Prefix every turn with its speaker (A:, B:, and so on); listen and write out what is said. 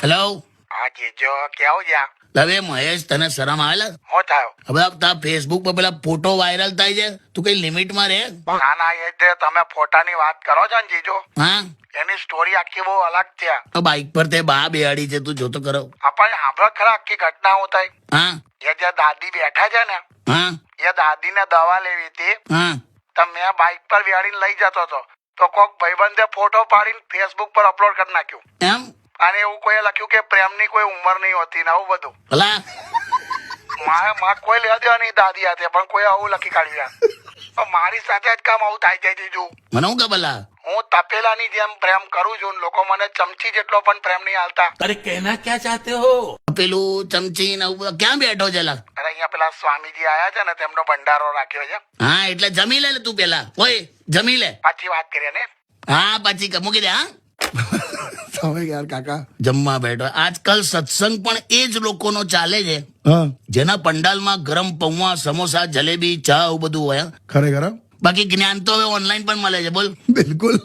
A: Hello.
B: હા જીજો કેવું છે?
A: હવે મહેશ, તને શરમ આવેલા?
B: હું થયો?
A: હવે તારા ફેસબુક પર પેલા ફોટો વાયરલ થાય છે, તું કઈ લિમિટમાં રહે?
B: ના ના, એ જે તમે ફોટાની વાત કરો છો ને જીજો,
A: હા,
B: એની સ્ટોરી આખી બહુ અલગ છે.
A: બાઇક પર તે બા બેહાડી છે, તું જોતો કરો.
B: આપણે સાંભળો ખરા આખી ઘટના હું થઈ?
A: હા
B: એ જે દાદી બેઠા છે ને,
A: હા
B: એ દાદીને દવા લેવી હતી,
A: હા.
B: તો મેં બાઇક પર બેહાડીને લઈ જતો હતો, તો કોક ભાઈબંધે ફોટો પાડીને ફેસબુક પર અપલોડ કરી નાખ્યું.
A: એમ?
B: અને એવું કોઈ લખ્યું કે પ્રેમની કોઈ ઉંમર નહીં હોતી ને આવું બધું.
A: ભલા
B: માં કોઈ લેવા દેવા નહીં દાદી હાથે, પણ કોઈ આવું લખી કાઢ્યું. તો મારી સાથે જ કામ આવું થાય છે જીજુ.
A: મને હું કે ભલા
B: હું તપેલાની જેમ પ્રેમ કરું છું ને લોકો મને ચમચી જેટલો પણ પ્રેમ નહીં આલતા.
C: अरे कहना क्या चाहते हो?
A: પેલું ચમચી ને આવું બધું ક્યાં બેઠો છે લા?
B: અરે અહીંયા પેલા સ્વામીજી આયા છે ને, તેમનો ભંડારો રાખ્યો છે.
A: હા, એટલે જમી લે તું પેલા. ઓય, જમી લે.
B: પાછી વાત કરીએ ને.
A: હા, પછી મૂકી દે. હા,
D: તમે યાર કાકા.
A: જમવા બેઠો. આજકાલ સત્સંગ પણ એ જ લોકોનો ચાલે છે
D: હા,
A: જેના પંડાલમાં ગરમ પૌવા, સમોસા, જલેબી, ચા આવું બધું હોય.
D: ખરેખર.
A: બાકી જ્ઞાન તો હવે ઓનલાઈન પણ મળે છે. બોલ.
D: બિલકુલ.